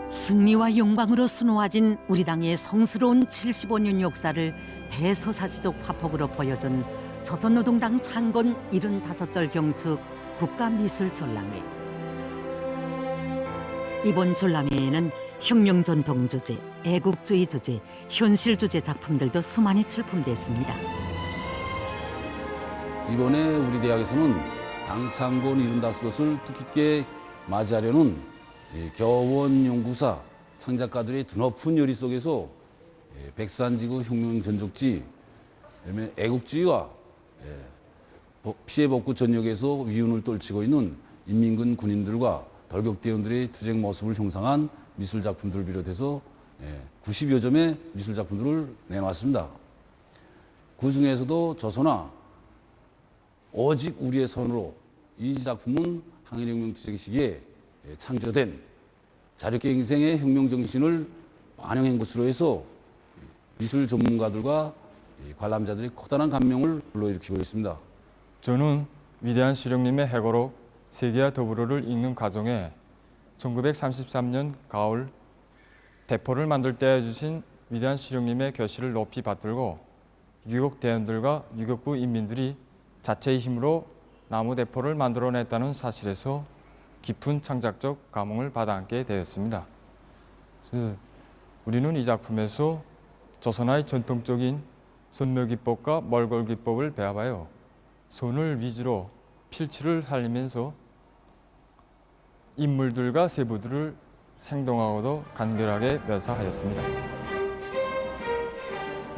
승리와 영광으로 수놓아진 우리 당의 성스러운 75년 역사를 대서사지적 화폭으로 보여준 조선노동당 창건 75돌 경축 국가미술전람회. 이번 전람회에는 혁명 전통 주제, 애국주의 주제, 현실 주제 작품들도 수많이 출품됐습니다. 이번에 우리 대학에서는 당 창건 75돌을 뜻깊게 맞이하려는 겨원연구사 창작가들의 드높은 열의 속에서 백산지구 혁명 전적지, 애국주의와 피해 복구 전역에서 위운을 떨치고 있는 인민군 군인들과 돌격대원들의 투쟁 모습을 형상한 미술 작품들을 비롯해서 90여 점의 미술 작품들을 내놨습니다. 그 중에서도 조선화 오직 우리의 손으로, 이 작품은 항일혁명 투쟁 시기에 창조된 자력계 인생의 혁명 정신을 반영한 것으로 해서 미술 전문가들과 관람자들의 커다란 감명을 불러일으키고 있습니다. 저는 위대한 시령님의 해고록 세계와 더불어를 읽는 과정에 1933년 가을 대포를 만들 때 해주신 위대한 시령님의 결실을 높이 받들고 유격 대원들과 유격부 인민들이 자체의 힘으로 나무 대포를 만들어냈다는 사실에서 깊은 창작적 감흥을 받아안게 되었습니다. 우리는 이 작품에서 조선화의 전통적인 선묘기법과 멀골기법을 배워봐요. 손을 위주로 필치를 살리면서 인물들과 세부들을 생동하고도 간결하게 묘사하였습니다.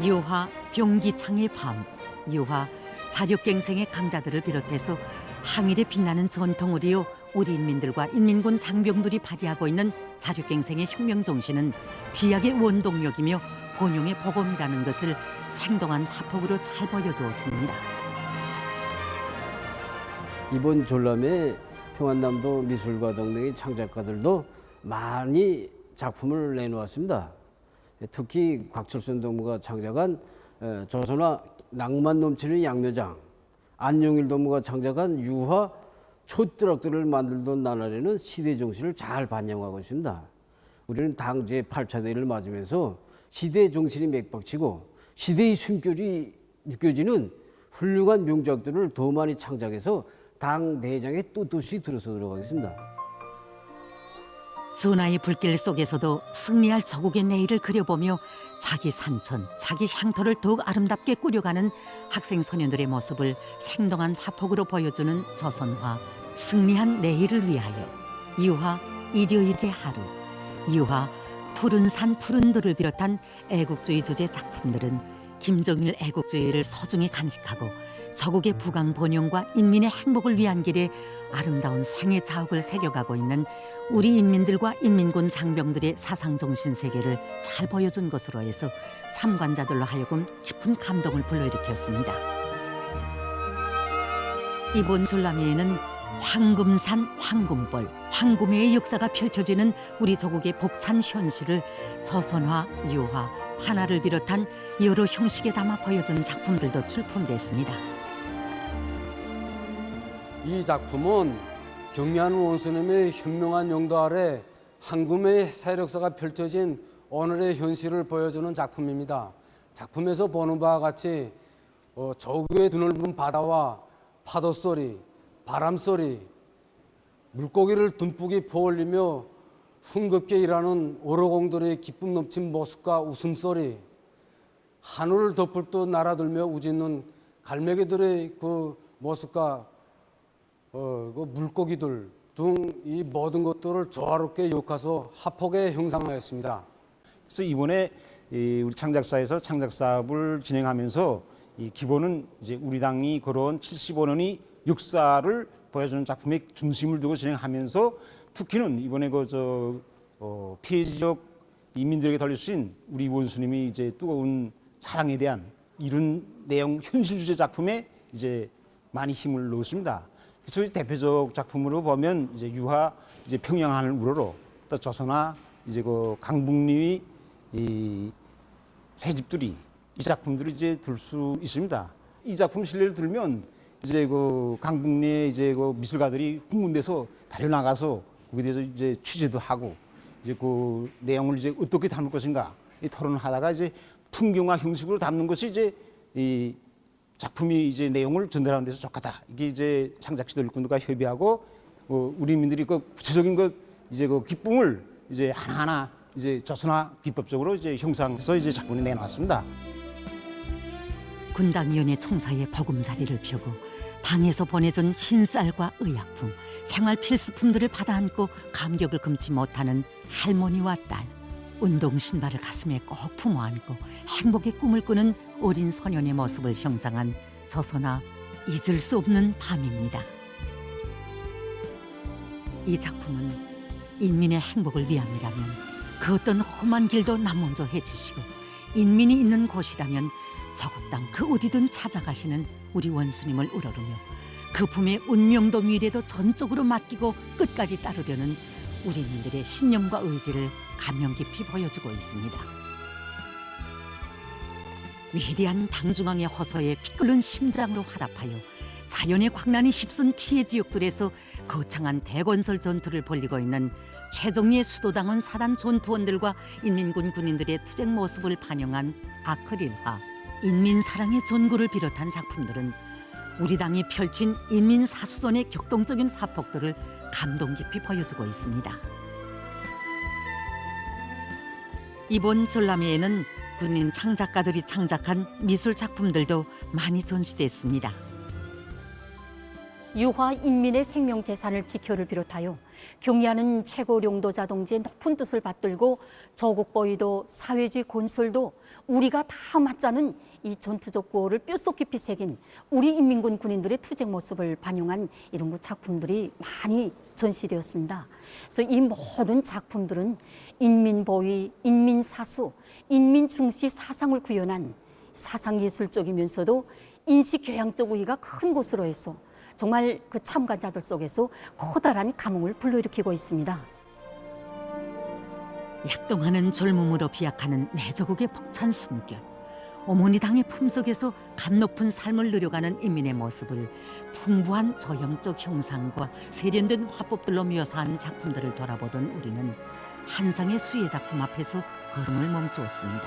유화 병기창의 밤, 유화 자력갱생의 강자들을 비롯해서 항일에 빛나는 전통으로요, 우리 인민들과 인민군 장병들이 발휘하고 있는 자력갱생의 혁명 정신은 비약의 원동력이며 본용의 복음이라는 것을 생동한 화폭으로 잘 보여주었습니다. 이번 전람회 평안남도 미술과동맹의 창작가들도 많이 작품을 내놓았습니다. 특히 곽철선 동무가 창작한 조선화 낭만 넘치는 양묘장, 안용일 동무가 창작한 유화 촛드럭들을 만들던 나날에는 시대 정신을 잘 반영하고 있습니다. 우리는 당 제8차 대회를 맞으면서 시대 정신이 맥박치고 시대의 숨결이 느껴지는 훌륭한 명작들을 더 많이 창작해서 당 내장에 뚜렷이 들어서 들어가겠습니다. 전하의 불길 속에서도 승리할 조국의 내일을 그려보며 자기 산천, 자기 향토를 더욱 아름답게 꾸려가는 학생 소년들의 모습을 생동한 화폭으로 보여주는 조선화, 승리한 내일을 위하여, 유화 일요일의 하루, 유화 푸른 산 푸른 들을 비롯한 애국주의 주제 작품들은 김정일 애국주의를 소중히 간직하고 조국의 부강 번영과 인민의 행복을 위한 길에 아름다운 생애 자욱을 새겨가고 있는 우리 인민들과 인민군 장병들의 사상정신 세계를 잘 보여준 것으로 해서 참관자들로 하여금 깊은 감동을 불러일으켰습니다. 이번 전람회에는 황금산 황금벌, 황금회의 역사가 펼쳐지는 우리 조국의 벅찬 현실을 조선화, 유화, 한화를 비롯한 여러 형식에 담아 보여준 작품들도 출품됐습니다. 이 작품은 경리하는 원수님의 현명한 용도 아래 황금의 세력사가 펼쳐진 오늘의 현실을 보여주는 작품입니다. 작품에서 보는 바와 같이 조국의 드넓은 바다와 파도 소리, 바람 소리, 물고기를 듬뿍이 퍼올리며 흥겹게 일하는 어로공들의 기쁨 넘친 모습과 웃음소리, 하늘을 덮을 듯 날아들며 우짖는 갈매기들의 그 모습과 그 물고기들 등 이 모든 것들을 조화롭게 엮어서 화폭에 형상하였습니다. 그래서 이번에 우리 창작사에서 창작 사업을 진행하면서 이 기본은 이제 우리 당이 걸어온 75년의 역사를 보여주는 작품의 중심을 두고 진행하면서 특히는 이번에 피해 지역 인민들에게 돌려주신 우리 원수님이 이제 뜨거운 사랑에 대한 이런 내용 현실 주제 작품에 이제 많이 힘을 넣었습니다. 그래서 대표적 작품으로 보면 이제 유화 이제 평양하늘 우러러, 또 조선화 이제 그 강북리의 이 새집들이 이 작품들을 이제 들 수 있습니다. 이 작품 실례를 들면 이제 그 강북리에 이제 그 미술가들이 흥분돼서 달려나가서 거기에 대해서 이제 취재도 하고 이제 그 내용을 이제 어떻게 담을 것인가 이 토론을 하다가 이제 풍경화 형식으로 담는 것이 이제 이 작품이 이제 내용을 전달하는 데서 좋겠다. 이게 이제 창작 지도 일꾼들과 협의하고 우리 민들이 그 구체적인 것 이제 그 기쁨을 이제 하나하나 이제 조선화 기법적으로 이제 형상해서 이제 작품이 내놨습니다. 군당위원회 총사의 보금자리를 펴고 당에서 보내준 흰쌀과 의약품, 생활 필수품들을 받아 안고 감격을 금치 못하는 할머니와 딸, 운동 신발을 가슴에 꼭 품어 안고 행복의 꿈을 꾸는 어린 소년의 모습을 형상한 조선화 잊을 수 없는 밤입니다. 이 작품은 인민의 행복을 위함이라면 그 어떤 험한 길도 남먼저 해지시고 인민이 있는 곳이라면 저곳 땅 그 어디든 찾아가시는 우리 원수님을 우러르며 그 품의 운명도 미래도 전적으로 맡기고 끝까지 따르려는 우리민들의 신념과 의지를 감명 깊이 보여주고 있습니다. 위대한 당중앙의 호소에 피 끓는 심장으로 화답하여 자연의 광란이 휩쓴 피해 지역들에서 거창한 대건설 전투를 벌이고 있는 최정리의 수도당원 사단 전투원들과 인민군 군인들의 투쟁 모습을 반영한 아크릴화, 인민사랑의 전구를 비롯한 작품들은 우리 당이 펼친 인민사수전의 격동적인 화폭들을 감동 깊이 보여주고 있습니다. 이번 전람회에는 군인 창작가들이 창작한 미술 작품들도 많이 전시됐습니다. 유화 인민의 생명재산을 지켜를 비롯하여 경의하는 최고령도자 동지의 높은 뜻을 받들고 조국보위도 사회주의 건설도 우리가 다 맞자는 이 전투적 구호를 뼛속 깊이 새긴 우리 인민군 군인들의 투쟁 모습을 반영한 이런 작품들이 많이 전시되었습니다. 그래서 이 모든 작품들은 인민보위, 인민사수, 인민중시 사상을 구현한 사상예술적이면서도 인식교양적 우위가 큰 곳으로 해서 정말 그 참가자들 속에서 커다란 감흥을 불러일으키고 있습니다. 약동하는 젊음으로 비약하는 내조국의 벅찬 숨결, 어머니 당의 품속에서 감 높은 삶을 누려가는 인민의 모습을 풍부한 조형적 형상과 세련된 화법들로 묘사한 작품들을 돌아보던 우리는 한상의 수혜 작품 앞에서 걸음을 멈추었습니다.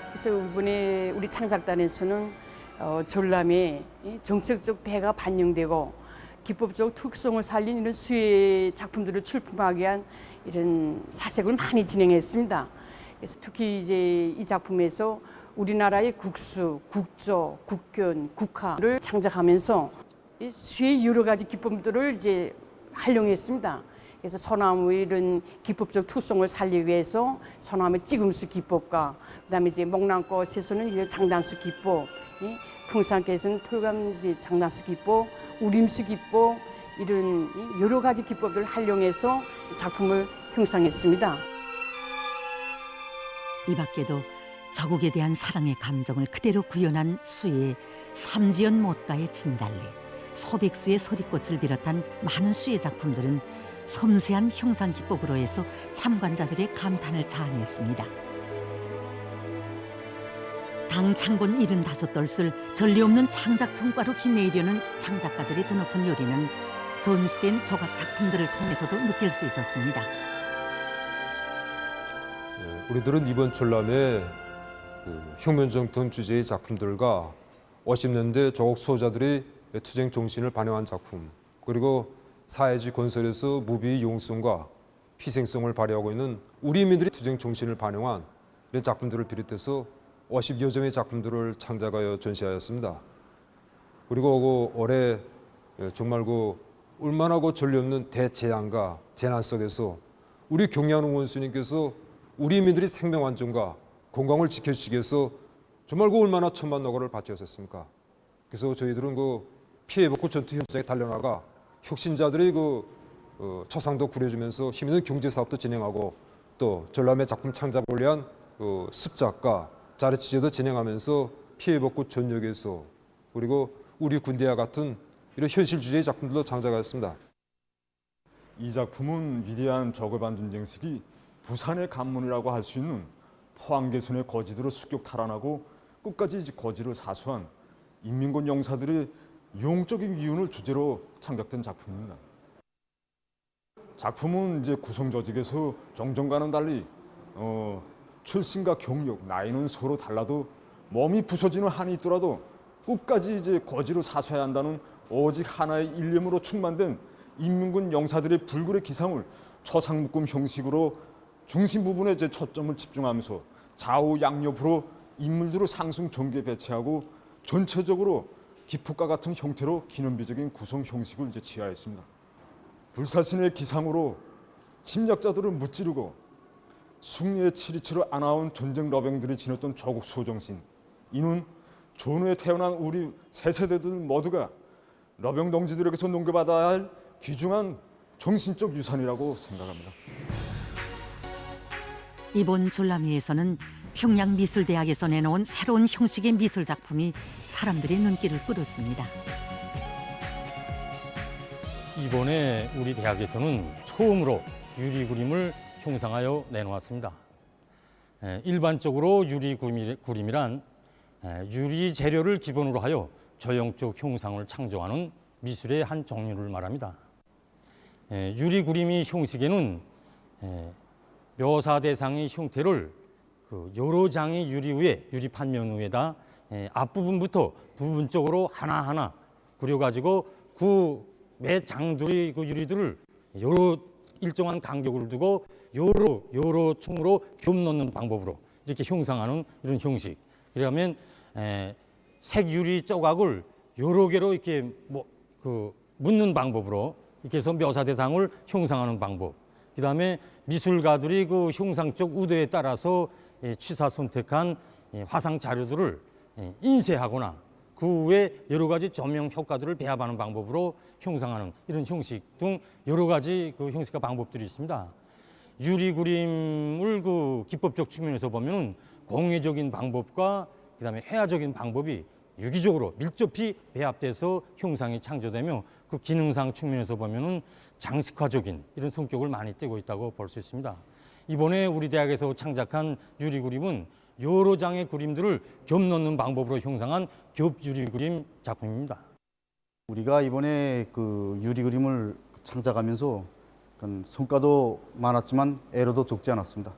그래서 이번에 우리 창작단에서는 전람회 정책적 대가 반영되고 기법적 특성을 살린 이런 수혜 작품들을 출품하기 위한 이런 사색을 많이 진행했습니다. 그래서 특히 이제 이 작품에서 우리나라의 국수, 국조, 국견, 국화를 창작하면서 이 수혜의 여러 가지 기법들을 이제 활용했습니다. 그래서 소나무의 이런 기법적 특성을 살리기 위해서 소나무 찌금수 기법과 그다음에 이제 목란꽃에서는 이제 장단수 기법, 풍산께서는 토감 이제 장단수 기법, 우림수 기법 이런 여러 가지 기법을 활용해서 작품을 형성했습니다. 이 밖에도 저국에 대한 사랑의 감정을 그대로 구현한 수의 삼지연 못가의 진달래, 소백수의 서리꽃을 비롯한 많은 수의 작품들은 섬세한 형상 기법으로 해서 참관자들의 감탄을 자아냈습니다. 당 창곤 75돌을 전례 없는 창작 성과로 빛내려는 창작가들의 드높은 요리는 전시된 조각 작품들을 통해서도 느낄 수 있었습니다. 우리들은 이번 전람회 혁명정통 주제의 작품들과 50년대 조국 수호자들의 투쟁 정신을 반영한 작품, 그리고 사회주의 건설에서 무비의 용성과 희생성을 발휘하고 있는 우리 인민들의 투쟁 정신을 반영한 이런 작품들을 비롯해서 50여 점의 작품들을 창작하여 전시하였습니다. 그리고 올해 정말 얼마나 전례 없는 대재앙과 재난 속에서 우리 경의하는 원수님께서 우리 인민들의 생명 안전과 건강을 지켜주시기 위해서 정말 얼마나 천만 노고를 바치셨습니까? 그래서 저희들은 피해 복구 전투 현장에 달려나가 혁신자들의 초상도 구려주면서 힘있는 경제 사업도 진행하고 또 전람회 작품 창작을 위한 습작과 자료 취재도 진행하면서 피해 복구 전역에서 그리고 우리 군대와 같은 이런 현실 주제의 작품들도 창작하였습니다. 이 작품은 위대한 저고반 전쟁식이 부산의 관문이라고 할 수 있는 포항개순의 거지들을 습격 탈환하고 끝까지 거지를 사수한 인민군 용사들의 용적인 기운을 주제로 창작된 작품입니다. 작품은 이제 구성 조직에서 정정과는 달리 출신과 경력, 나이는 서로 달라도 몸이 부서지는 한이 있더라도 끝까지 이제 거지로 사수해야 한다는 오직 하나의 일념으로 충만된 인민군 영사들의 불굴의 기상을 초상묶음 형식으로 중심 부분에 이제 초점을 집중하면서 좌우 양옆으로 인물들을 상승 전개 배치하고 전체적으로 기폭과 같은 형태로 기념비적인 구성 형식을 이제 취하였습니다. 불사신의 기상으로 침략자들을 무찌르고 승리의 치리치를 안아온 전쟁 러병들이 지녔던 조국 수호정신, 이는 전후에 태어난 우리 세 세대들 모두가 러병 동지들에게서 넘겨받아야 할 귀중한 정신적 유산이라고 생각합니다. 이번 졸라미에서는 평양미술대학에서 내놓은 새로운 형식의 미술 작품이 사람들의 눈길을 끌었습니다. 이번에 우리 대학에서는 처음으로 유리 그림을 형상하여 내놓았습니다. 일반적으로 유리 그림이란 유리 재료를 기본으로 하여 저형적 형상을 창조하는 미술의 한 종류를 말합니다. 유리 그림의 형식에는 묘사 대상의 형태를 여러 장의 유리 위에, 유리 판면 위에다 앞부분부터 부분적으로 하나하나 그려가지고 그 매 장들이 그 유리들을 여러 일정한 간격을 두고 여러 층으로 겹넣는 방법으로 이렇게 형상하는 이런 형식. 그러면 색 유리 조각을 여러 개로 이렇게 묻는 방법으로 이렇게 해서 묘사 대상을 형상하는 방법. 그다음에 미술가들이 그 형상적 의도에 따라서 취사 선택한 화상 자료들을 인쇄하거나 그 외에 여러 가지 조명 효과들을 배합하는 방법으로 형상하는 이런 형식 등 여러 가지 그 형식과 방법들이 있습니다. 유리 그림을 그 기법적 측면에서 보면은 공예적인 방법과 그다음에 회화적인 방법이 유기적으로 밀접히 배합돼서 형상이 창조되며 그 기능상 측면에서 보면은 장식화적인 이런 성격을 많이 띠고 있다고 볼 수 있습니다. 이번에 우리 대학에서 창작한 유리 그림은 여러 장의 그림들을 겹넣는 방법으로 형상한 겹유리 그림 작품입니다. 우리가 이번에 그 유리 그림을 창작하면서 성과도 많았지만 에러도 적지 않았습니다.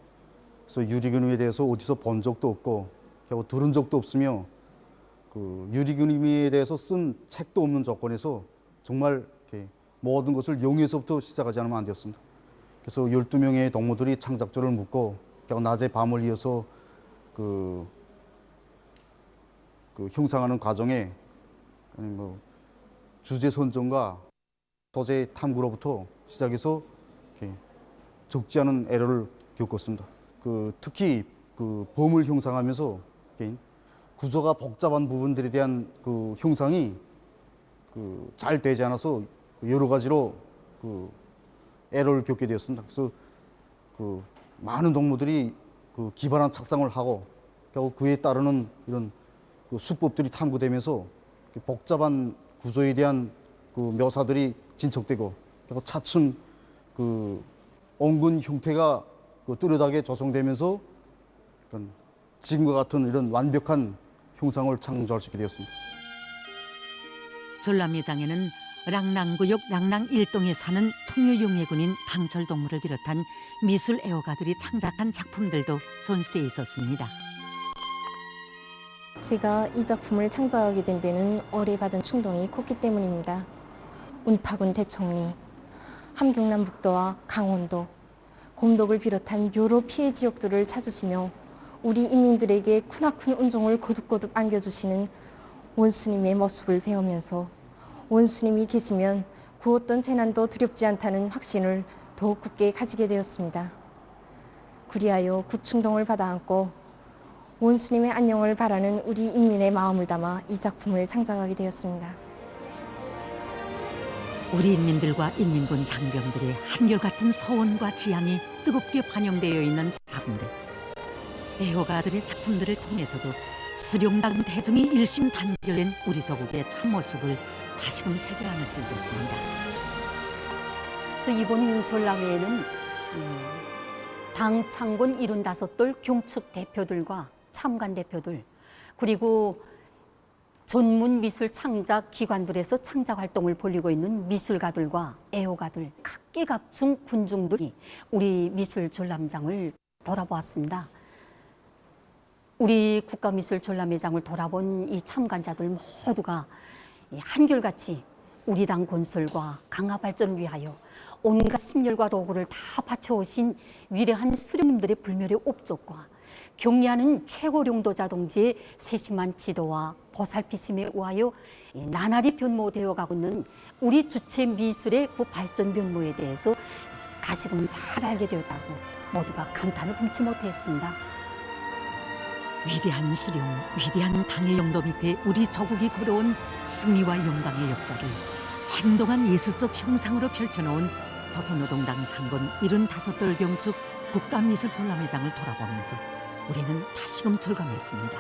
그래서 유리 그림에 대해서 어디서 본 적도 없고 결국 들은 적도 없으며 그 유리 그림에 대해서 쓴 책도 없는 조건에서 정말 이렇게 모든 것을 영에서부터 시작하지 않으면 안 되었습니다. 그래서 12명의 동무들이 창작조를 묻고 낮에 밤을 이어서 그 형상하는 과정에 주제 선정과 소재 탐구로부터 시작해서 이렇게 적지 않은 에러를 겪었습니다. 특히 그 범을 형상하면서 구조가 복잡한 부분들에 대한 그 형상이 잘 되지 않아서 여러 가지로 에러를 겪게 되었습니다. 그래서 많은 동무들이 기발한 착상을 하고 결국 그에 따르는 이런 수법들이 탐구되면서 복잡한 구조에 대한 묘사들이 진척되고 결국 차츰 엉근 형태가 뚜렷하게 조성되면서 지금과 같은 이런 완벽한 형상을 창조할 수 있게 되었습니다. 전람회장에는 랑랑구역 랑랑 1동에 사는 통유용예군인 강철동무를 비롯한 미술 애호가들이 창작한 작품들도 전시되어 있었습니다. 제가 이 작품을 창작하게 된 데는 어뢰 받은 충동이 컸기 때문입니다. 운파군 대총리, 함경남북도와 강원도, 곰독을 비롯한 여러 피해 지역들을 찾으시며 우리 인민들에게 크나큰 은종을 거듭거듭 안겨주시는 원수님의 모습을 배우면서 원수님이 계시면 그 어떤 재난도 두렵지 않다는 확신을 더욱 굳게 가지게 되었습니다. 그리하여 그 충동을 받아 안고 원수님의 안녕을 바라는 우리 인민의 마음을 담아 이 작품을 창작하게 되었습니다. 우리 인민들과 인민군 장병들의 한결같은 서원과 지향이 뜨겁게 반영되어 있는 작품들. 애호가들의 작품들을 통해서도 수룡당 대중이 일심단결된 우리 조국의 참모습을 다시금 새겨안을 수 있었습니다. 그래서 이번 전람회에는 당 창군 75돌 경축 대표들과 참관 대표들 그리고 전문 미술 창작 기관들에서 창작 활동을 벌이고 있는 미술가들과 애호가들, 각계각층 군중들이 우리 미술 전람장을 돌아보았습니다. 우리 국가미술전람회장을 돌아본 이 참관자들 모두가 한결같이 우리 당 건설과 강화 발전을 위하여 온갖 심혈과 노고를 다 바쳐오신 위대한 수령님들의 불멸의 업적과 경리하는 최고령도자 동지의 세심한 지도와 보살피심에 의하여 나날이 변모되어 가고 있는 우리 주체 미술의 그 발전 변모에 대해서 다시금 잘 알게 되었다고 모두가 감탄을 금치 못했습니다. 위대한 수령, 위대한 당의 영도 밑에 우리 조국이 걸어온 승리와 영광의 역사를 생동한 예술적 형상으로 펼쳐놓은 조선노동당 창건 75돌 중 국가미술전람회장을 돌아보면서 우리는 다시금 절감했습니다.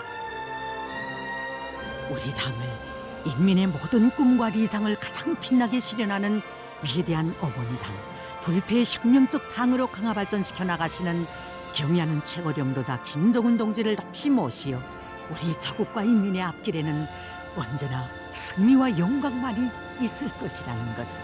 우리 당을, 인민의 모든 꿈과理想을 가장 빛나게 실현하는 위대한 어머니 당, 불패의 혁명적 당으로 강화 발전시켜 나가시는 경의하는 최고령도자 김정은 동지를 높이 모시어 우리 조국과 인민의 앞길에는 언제나 승리와 영광만이 있을 것이라는 것을